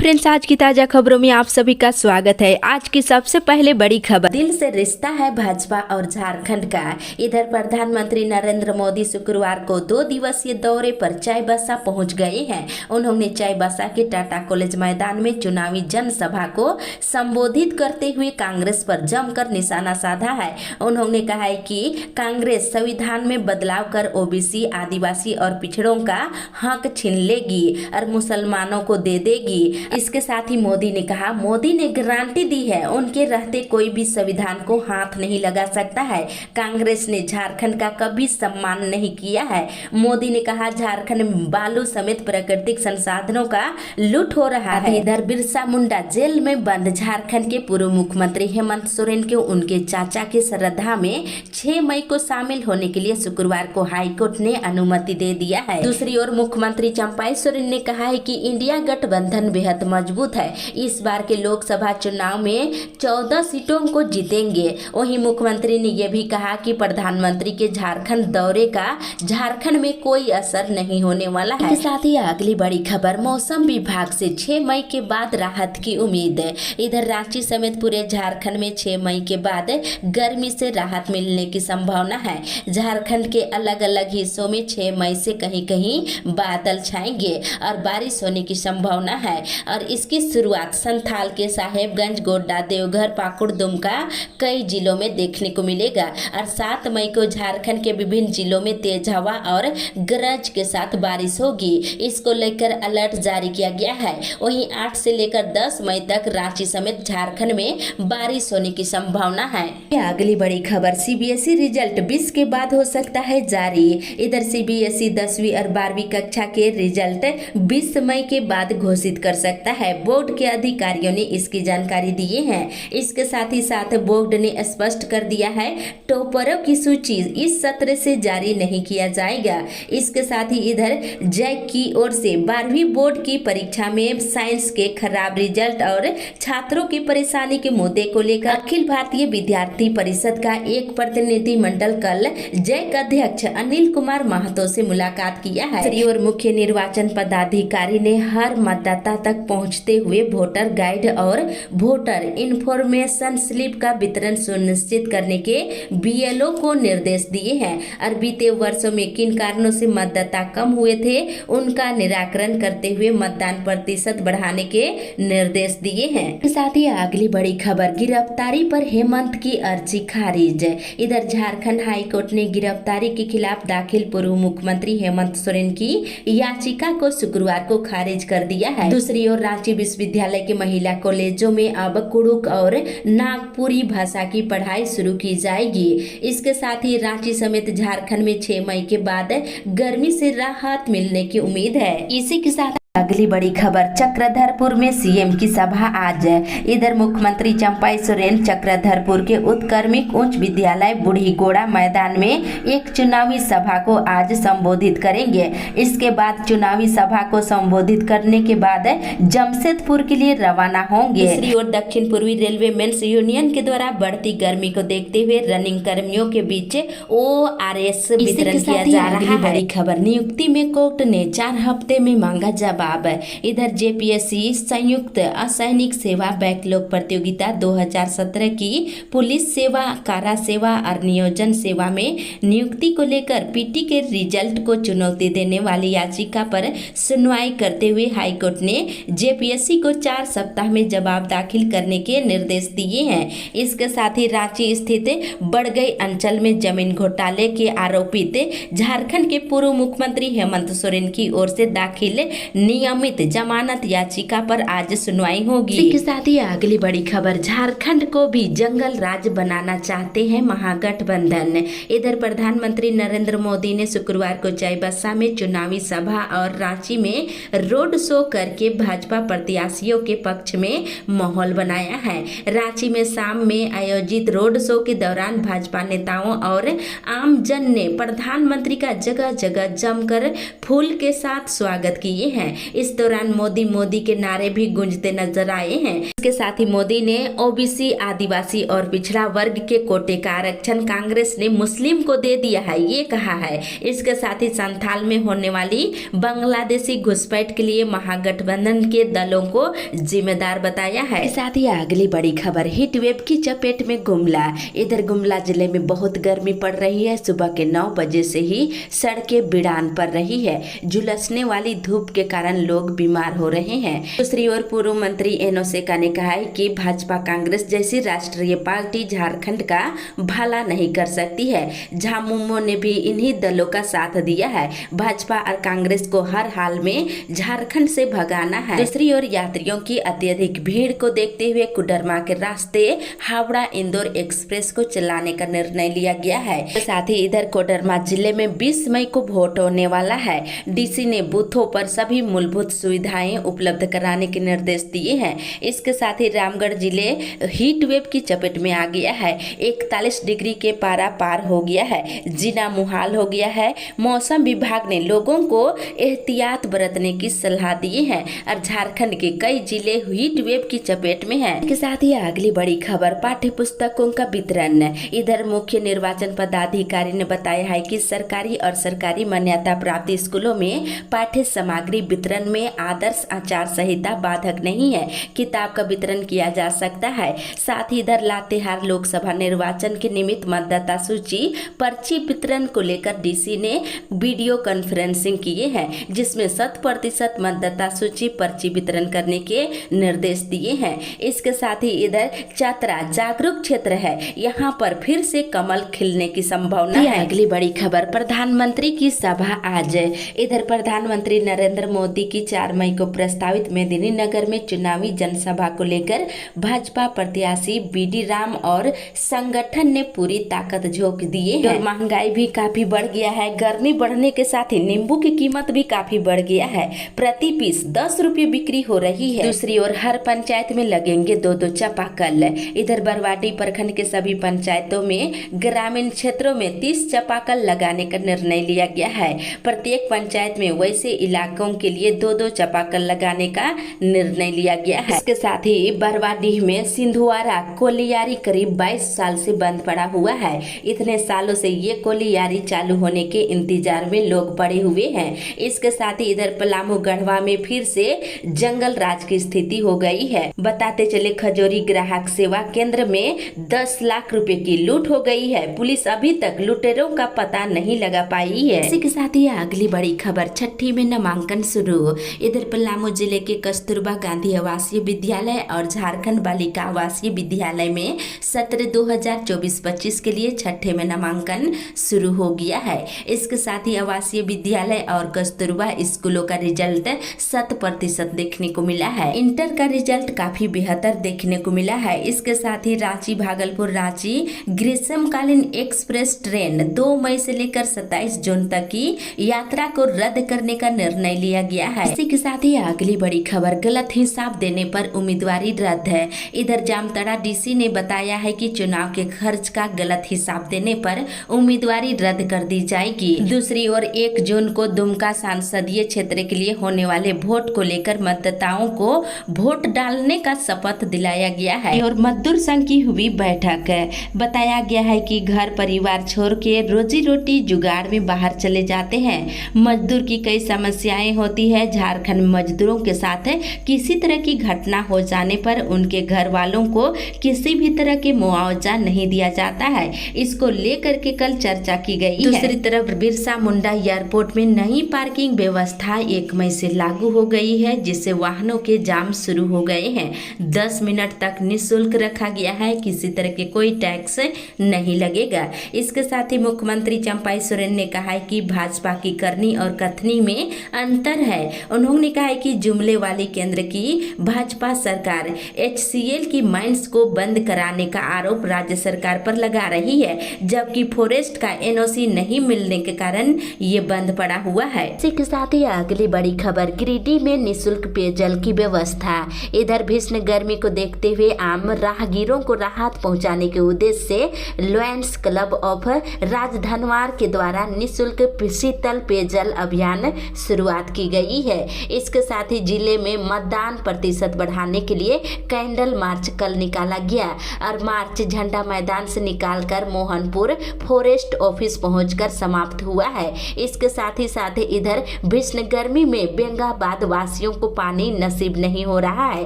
Friends, आज की ताजा खबरों में आप सभी का स्वागत है। आज की सबसे पहले बड़ी खबर, दिल से रिश्ता है भाजपा और झारखंड का। इधर प्रधानमंत्री नरेंद्र मोदी शुक्रवार को 2 दिवसीय दौरे पर चाईबासा पहुंच गए हैं। उन्होंने चाईबासा के टाटा कॉलेज मैदान में चुनावी जनसभा को संबोधित करते हुए कांग्रेस पर जमकर निशाना साधा है। उन्होंने कहा है कि कांग्रेस संविधान में बदलाव कर ओबीसी, आदिवासी और पिछड़ों का हक छीन लेगी और मुसलमानों को दे देगी। इसके साथ ही मोदी ने कहा, मोदी ने गारंटी दी है उनके रहते कोई भी संविधान को हाथ नहीं लगा सकता है। कांग्रेस ने झारखंड का कभी सम्मान नहीं किया है। मोदी ने कहा, झारखंड में बालू समेत प्राकृतिक संसाधनों का लूट हो रहा है। इधर बिरसा मुंडा जेल में बंद झारखंड के पूर्व मुख्यमंत्री हेमंत सोरेन को उनके चाचा के श्रद्धा में 6 मई को शामिल होने के लिए शुक्रवार को हाईकोर्ट ने अनुमति दे दिया है। दूसरी ओर मुख्यमंत्री चंपाई सोरेन ने कहा है कि इंडिया गठबंधन बेहद मजबूत है। इस बार के लोकसभा चुनाव में 14 सीटों को जीतेंगे। वहीं मुख्यमंत्री ने यह भी कहा कि प्रधानमंत्री के झारखंड दौरे का झारखंड में कोई असर नहीं होने वाला है। इसके साथ ही अगली बड़ी खबर, मौसम विभाग से 6 मई के बाद राहत की उम्मीद है। इधर रांची समेत पूरे झारखंड में 6 मई के बाद गर्मी से राहत मिलने की संभावना है। झारखंड के अलग अलग हिस्सों में 6 मई से कहीं कहीं बादल छाएंगे और बारिश होने की संभावना है और इसकी शुरुआत संथाल के साहेबगंज, गोड्डा, देवघर, पाकुड़, दुमका कई जिलों में देखने को मिलेगा और 7 मई को झारखंड के विभिन्न जिलों में तेज हवा और गरज के साथ बारिश होगी। इसको लेकर अलर्ट जारी किया गया है। वहीं 8 से लेकर 10 मई तक रांची समेत झारखंड में बारिश होने की संभावना है। अगली बड़ी खबर, सीबीएसई रिजल्ट 20 के बाद हो सकता है जारी। इधर सीबीएसई 10वीं और 12वीं कक्षा के रिजल्ट 20 मई के बाद घोषित कर सकता है। बोर्ड के अधिकारियों ने इसकी जानकारी दी है। इसके साथ ही साथ बोर्ड ने स्पष्ट कर दिया है, टॉपरों की सूची इस सत्र से जारी नहीं किया जाएगा। इसके साथ ही इधर जैक की ओर से 12वीं बोर्ड की परीक्षा में साइंस के खराब रिजल्ट और छात्रों की परेशानी के मुद्दे को लेकर अखिल भारतीय विद्यार्थी परिषद का एक प्रतिनिधिमंडल कल जैक अध्यक्ष अनिल कुमार महतो से मुलाकात किया है। दूसरी ओर मुख्य निर्वाचन पदाधिकारी ने हर मतदाता तक पहुंचते हुए वोटर गाइड और वोटर इंफॉर्मेशन स्लिप का वितरण सुनिश्चित करने के बीएलओ को निर्देश दिए हैं और बीते वर्षों में किन कारणों से मतदाता कम हुए थे उनका निराकरण करते हुए मतदान प्रतिशत बढ़ाने के निर्देश दिए हैं। साथ ही अगली बड़ी खबर, गिरफ्तारी पर हेमंत की अर्जी खारिज। इधर झारखंड हाईकोर्ट ने गिरफ्तारी के खिलाफ दाखिल पूर्व मुख्यमंत्री हेमंत सोरेन की याचिका को शुक्रवार को खारिज कर दिया है। दूसरी ओर रांची विश्वविद्यालय के महिला कॉलेजों में अब कुड़ुक और नागपुरी भाषा की पढ़ाई शुरू की जाएगी। इसके साथ ही रांची समेत झारखंड में 6 मई के बाद गर्मी से राहत मिलने की उम्मीद है। इसी के साथ अगली बड़ी खबर, चक्रधरपुर में सीएम की सभा आज। इधर मुख्यमंत्री चंपाई सोरेन चक्रधरपुर के उत्क्रमिक उच्च विद्यालय बूढ़ीगोड़ा मैदान में एक चुनावी सभा को आज संबोधित करेंगे। इसके बाद चुनावी सभा को संबोधित करने के बाद जमशेदपुर के लिए रवाना होंगे। दूसरी ओर दक्षिण पूर्वी रेलवे मेंस यूनियन के द्वारा बढ़ती गर्मी को देखते हुए रनिंग कर्मियों के बीच ORS वितरण किया जा रहा है। बड़ी खबर, नियुक्ति में कोर्ट ने 4 हफ्ते में मांगा जवाब। इधर जेपीएससी संयुक्त असैनिक सेवा बैकलॉग प्रतियोगिता 2017 की पुलिस सेवा, कारा सेवा और नियोजन सेवा में नियुक्ति को लेकर पीटी के रिजल्ट को चुनौती देने वाली याचिका पर सुनवाई करते हुए हाईकोर्ट ने जेपीएससी को 4 सप्ताह में जवाब दाखिल करने के निर्देश दिए हैं। इसके साथ ही रांची स्थित बड़गई अंचल में जमीन घोटाले के आरोपित झारखंड के पूर्व मुख्यमंत्री हेमंत सोरेन की ओर से दाखिल नियमित जमानत याचिका पर आज सुनवाई होगी। इसके साथ ही अगली बड़ी खबर, झारखंड को भी जंगल राज बनाना चाहते हैं महागठबंधन। इधर प्रधानमंत्री नरेंद्र मोदी ने शुक्रवार को चाईबासा में चुनावी सभा और रांची में रोड शो करके भाजपा प्रत्याशियों के पक्ष में माहौल बनाया है। रांची में शाम में आयोजित रोड शो के दौरान भाजपा नेताओं और आमजन ने प्रधानमंत्री का जगह जगह जमकर फूल के साथ स्वागत किए हैं। इस दौरान मोदी मोदी के नारे भी गूंजते नजर आए हैं। इसके साथ ही मोदी ने ओबीसी, आदिवासी और पिछड़ा वर्ग के कोटे का आरक्षण कांग्रेस ने मुस्लिम को दे दिया है, ये कहा है। इसके साथ ही संथाल में होने वाली बांग्लादेशी घुसपैठ के लिए महागठबंधन के दलों को जिम्मेदार बताया है। साथ ही अगली बड़ी खबर, हीट वेव की चपेट में गुमला। इधर गुमला जिले में बहुत गर्मी पड़ रही है। सुबह के 9 बजे से ही सड़कें बिरान पड़ रही है। झुलसने वाली धूप के कारण लोग बीमार हो रहे हैं। दूसरी ओर पूर्व मंत्री एनो शेखा ने कहा है कि भाजपा कांग्रेस जैसी राष्ट्रीय पार्टी झारखंड का भला नहीं कर सकती है। झामुमो ने भी इन्हीं दलों का साथ दिया है। भाजपा और कांग्रेस को हर हाल में झारखंड से भगाना है। दूसरी ओर यात्रियों की अत्यधिक भीड़ को देखते हुए कोडरमा के रास्ते हावड़ा इंदौर एक्सप्रेस को चलाने का निर्णय लिया गया है। साथ ही इधर कोडरमा जिले में 20 मई को वोट होने वाला है। डीसी ने बूथों पर सभी मूलभूत सुविधाएं उपलब्ध कराने के निर्देश दिए हैं। इसके साथ ही रामगढ़ जिले हीट वेव की चपेट में आ गया है। 41 डिग्री के पारा पार हो गया है, जीना मुहाल हो गया है। मौसम विभाग ने लोगों को एहतियात बरतने की सलाह दी है और झारखंड के कई जिले हीट वेव की चपेट में हैं। इसके साथ ही अगली बड़ी खबर, पाठ्य पुस्तकों का वितरण। इधर मुख्य निर्वाचन पदाधिकारी ने बताया है कि सरकारी और सरकारी मान्यता प्राप्त स्कूलों में पाठ्य सामग्री वितरण में आदर्श आचार संहिता बाधक नहीं है। किताब का वितरण किया जा सकता है। साथ ही इधर लातेहार लोकसभा निर्वाचन के निमित्त मतदाता सूची पर्ची वितरण को लेकर डीसी ने वीडियो कॉन्फ्रेंसिंग किए हैं, जिसमें 100% मतदाता सूची पर्ची वितरण करने के निर्देश दिए हैं। इसके साथ ही इधर चतरा जागरूक क्षेत्र है, यहाँ पर फिर से कमल खिलने की संभावना है। अगली बड़ी खबर, प्रधानमंत्री की सभा आज। इधर प्रधानमंत्री नरेंद्र मोदी की 4 मई को प्रस्तावित मेदिनीनगर में चुनावी जनसभा को लेकर भाजपा प्रत्याशी बीडी राम और संगठन ने पूरी ताकत झोंक दिए हैं। महंगाई भी काफी बढ़ गया है। गर्मी बढ़ने के साथ ही नींबू की कीमत भी काफी बढ़ गया है। प्रति पीस 10 रुपये बिक्री हो रही है। दूसरी ओर हर पंचायत में लगेंगे 2-2 चापाकल। इधर बरवाडी प्रखंड के सभी पंचायतों में ग्रामीण क्षेत्रों में 30 चापाकल लगाने का निर्णय लिया गया है। प्रत्येक पंचायत में वैसे इलाकों के लिए 2-2 चापाकल लगाने का निर्णय लिया गया है। इसके साथ ही बरवाडी में सिंधुआरा कोलियारी करीब 22 साल से बंद पड़ा हुआ है। इतने सालों से ये कोलियारी चालू होने के इंतजार में लोग पड़े हुए हैं। इसके साथ ही इधर पलामू गढ़वा में फिर से जंगल राज की स्थिति हो गई है। बताते चले खजोरी ग्राहक सेवा केंद्र में 10 लाख रुपए की लूट हो गई है। पुलिस अभी तक लुटेरों का पता नहीं लगा पाई है। इसी के साथ ही अगली बड़ी खबर, छठी में नामांकन शुरू। इधर पलामू जिले के कस्तूरबा गांधी आवासीय विद्यालय और झारखंड बालिका आवासीय विद्यालय में सत्र 2024-25 के लिए छठे में नामांकन शुरू हो गया है। इसके साथ ही आवासीय विद्यालय और कस्तूरबा स्कूलों का रिजल्ट 100% देखने को मिला है। इंटर का रिजल्ट काफी बेहतर देखने को मिला है। इसके साथ ही रांची भागलपुर रांची ग्रीष्मकालीन एक्सप्रेस ट्रेन 2 मई से लेकर 27 जून तक की यात्रा को रद्द करने का निर्णय लिया गया है। इसी के साथ ही अगली बड़ी खबर, गलत हिसाब देने पर उम्मीदवारी रद्द है। इधर जामताड़ा डीसी ने बताया है कि चुनाव के खर्च का गलत हिसाब देने पर उम्मीदवारी रद्द कर दी जाएगी। दूसरी ओर 1 जून को दुमका संसदीय क्षेत्र के लिए होने वाले वोट को लेकर मतदाताओं को वोट डालने का शपथ दिलाया गया है। और मजदूर संघ की हुई बैठक है। बताया गया है कि घर परिवार छोड़ के रोजी रोटी जुगाड़ में बाहर चले जाते हैं। मजदूर की कई समस्याएं होती है। झारखंड मजदूरों के साथ किसी तरह की घटना हो जाने पर उनके घर वालों को किसी भी तरह के मुआवजा नहीं दिया जाता है। इसको लेकर के कल चर्चा की गई है। दूसरी तरफ बिरसा मुंडा एयरपोर्ट में नई पार्किंग व्यवस्था 1 मई से लागू हो गई है, जिससे वाहनों के जाम शुरू हो गए हैं। 10 मिनट तक निःशुल्क रखा गया है। किसी तरह के कोई टैक्स नहीं लगेगा। इसके साथ ही मुख्यमंत्री चंपाई सोरेन ने कहा है कि भाजपा की करनी और कथनी में अंतर है। उन्होंने कहा है कि जुमले वाली केंद्र की भाजपा सरकार HCL की माइंस को बंद कराने का आरोप राज्य सरकार पर लगा रही है, जबकि फॉरेस्ट का NOC नहीं मिलने के कारण ये बंद पड़ा हुआ है। इसी के साथ ही अगली बड़ी खबर, गिरिडीह में निःशुल्क पेयजल की व्यवस्था। इधर भीषण गर्मी को देखते हुए आम राहगीरों को राहत पहुंचाने के उद्देश्य से लॉयंस क्लब ऑफ राजधनवार के द्वारा निःशुल्क शीतल पेयजल अभियान शुरुआत की गई गई है। इसके साथ ही जिले में मतदान प्रतिशत बढ़ाने के लिए कैंडल मार्च कल निकाला गया और मार्च झंडा मैदान से निकालकर मोहनपुर फॉरेस्ट ऑफिस पहुंचकर समाप्त हुआ है। इसके साथ ही इधर भीषण गर्मी में बेंगाबाद वासियों को पानी नसीब नहीं हो रहा है।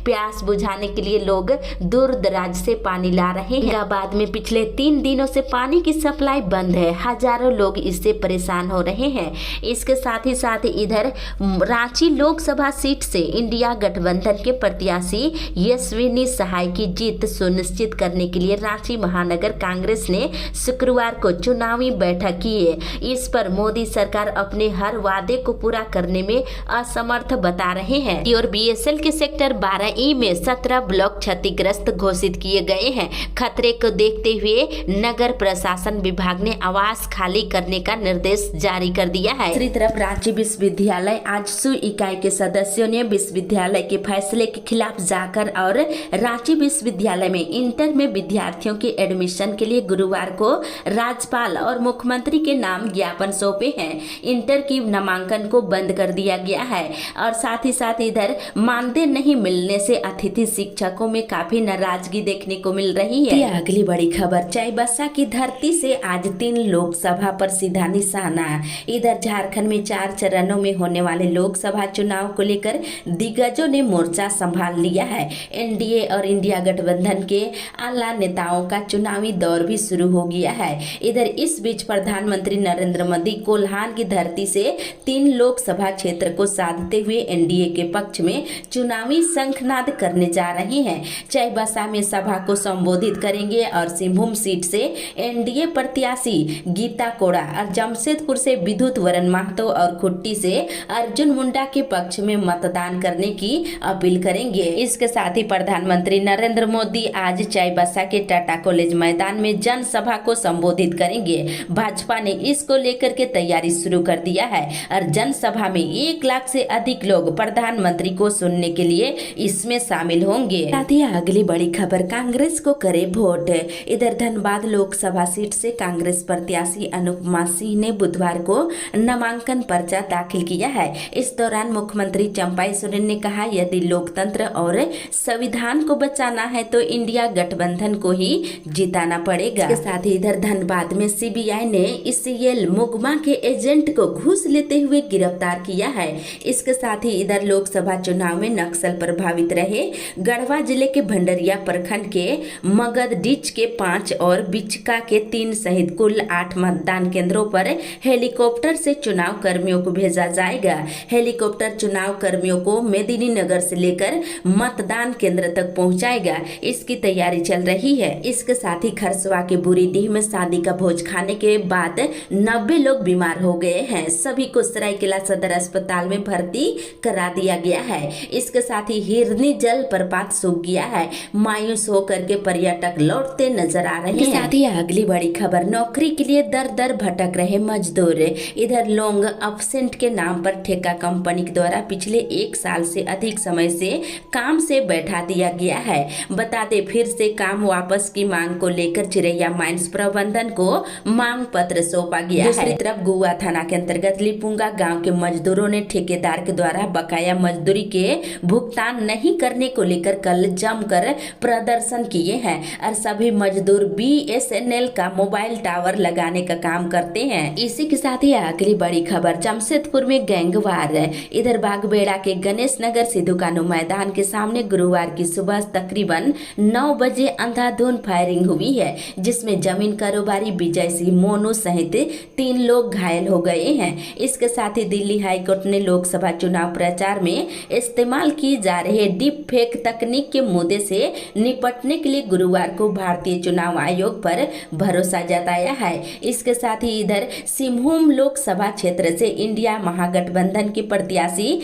प्यास बुझाने के लिए लोग दूर दराज से पानी ला रहे हैं। बेंगाबाद में पिछले 3 दिनों से पानी की सप्लाई बंद है। हजारों लोग इससे परेशान हो रहे हैं। इसके साथ ही इधर रांची लोकसभा सीट से इंडिया गठबंधन के प्रत्याशी यशस्विनी सहाय की जीत सुनिश्चित करने के लिए रांची महानगर कांग्रेस ने शुक्रवार को चुनावी बैठक की है। इस पर मोदी सरकार अपने हर वादे को पूरा करने में असमर्थ बता रहे हैं और बीएसएल के सेक्टर 12E में 17 ब्लॉक क्षतिग्रस्त घोषित किए गए हैं। खतरे को देखते हुए नगर प्रशासन विभाग ने आवास खाली करने का निर्देश जारी कर दिया है। दूसरी तरफ रांची विश्वविद्यालय आजसू इकाई के सदस्यों ने विश्वविद्यालय के फैसले के खिलाफ जाकर और रांची विश्वविद्यालय में इंटर में विद्यार्थियों के एडमिशन के लिए गुरुवार को राज्यपाल और मुख्यमंत्री के नाम ज्ञापन सौंपे हैं। इंटर की नामांकन को बंद कर दिया गया है और साथ ही इधर मानदेय नहीं मिलने से अतिथि शिक्षकों में काफी नाराजगी देखने को मिल रही है। अगली बड़ी खबर, चाईबासा की धरती से आज 3 लोकसभा पर सीधा निशाना। इधर झारखंड में 4 चरणों में होने वाले लोकसभा चुनाव को लेकर दिग्गजों ने मोर्चा संभाल लिया है। एनडीए और इंडिया गठबंधन के आला नेताओं का चुनावी दौर भी शुरू हो गया है। इधर इस बीच प्रधानमंत्री नरेंद्र मोदी कोल्हान की धरती से 3 लोकसभा क्षेत्र को साधते हुए एनडीए के पक्ष में चुनावी शंखनाद करने जा रहे हैं। चाईबासा में सभा को संबोधित करेंगे और सिंहभूम सीट से एनडीए प्रत्याशी गीता कोड़ा और जमशेदपुर से विद्युत वरण महतो और खुट्टी से अर्जुन मुंडा के पक्ष में मतदान करने की अपील करेंगे। इसके साथ ही प्रधानमंत्री नरेंद्र मोदी आज चाईबासा के टाटा कॉलेज मैदान में जनसभा को संबोधित करेंगे। भाजपा ने इसको लेकर के तैयारी शुरू कर दिया है और जनसभा में 1 लाख से अधिक लोग प्रधानमंत्री को सुनने के लिए इसमें शामिल होंगे। साथ ही अगली बड़ी खबर, कांग्रेस को करे वोट। इधर धनबाद लोकसभा सीट से कांग्रेस प्रत्याशी अनुपमा सिंह ने बुधवार को नामांकन पर्चा दाखिल किया है। इस दौरान मुख्यमंत्री चंपाई सोरेन ने कहा, यदि लोकतंत्र और संविधान को बचाना है तो इंडिया गठबंधन को ही जिताना पड़ेगा। इसके साथ ही इधर धनबाद में सीबीआई ने ICL मुगमा के एजेंट को घूस लेते हुए गिरफ्तार किया है। इसके साथ ही इधर लोकसभा चुनाव में नक्सल प्रभावित रहे गढ़वा जिले के भंडरिया प्रखंड के मगध डिच के 5 और बिचका के 3 सहित कुल 8 मतदान केंद्रों पर हेलीकॉप्टर से चुनाव कर्मियों को भेजा जाएगा। हेलीकॉप्टर चुनाव कर्मियों को मेदिनीनगर से लेकर मतदान केंद्र तक पहुंचाएगा। इसकी तैयारी चल रही है। इसके साथ ही खरसवा के बुरीडीह में शादी का भोज खाने के बाद 90 लोग बीमार हो गए हैं। सभी को सरायकेला सदर अस्पताल में भर्ती करा दिया गया है। इसके साथ ही हिरनी जल प्रपात सूख गया है। मायूस होकर के पर्यटक लौटते नजर आ रहे हैं। साथ ही अगली बड़ी खबर, नौकरी के लिए दर दर भटक रहे मजदूर। इधर लॉन्ग अब्सेंट के नाम पर ठेका कंपनी के द्वारा पिछले 1 साल से अधिक समय से काम से बैठा दिया गया है। बता दें, फिर से काम वापस की मांग को लेकर चिरैया माइंस प्रबंधन को मांग पत्र सौंपा गया है। दूसरी तरफ गुआ थाना के अंतर्गत लिपुंगा गांव के मजदूरों ने ठेकेदार के द्वारा बकाया मजदूरी के भुगतान नहीं करने को लेकर कल जमकर प्रदर्शन किए हैं और सभी मजदूर BSNL का मोबाइल टावर लगाने का काम करते हैं। इसी के साथ ही अगली बड़ी खबर, जमशेदपुर में गैंगवार। इधर बागबेड़ा के गणेश नगर सिद्धू कानू मैदान के सामने गुरुवार की सुबह तकरीबन 9 बजे अंधाधुंध फायरिंग हुई है, जिसमें जमीन कारोबारी विजय सिंह मोनू सहित 3 लोग घायल हो गए हैं। इसके साथ ही दिल्ली हाईकोर्ट ने लोकसभा चुनाव प्रचार में इस्तेमाल की जा रहे डीप फेक तकनीक के मुद्दे से निपटने के लिए गुरुवार को भारतीय चुनाव आयोग पर भरोसा जताया है। इसके साथ ही इधर सिंहभूम लोकसभा क्षेत्र से इंडिया महागठबंधन के प्रत्याशी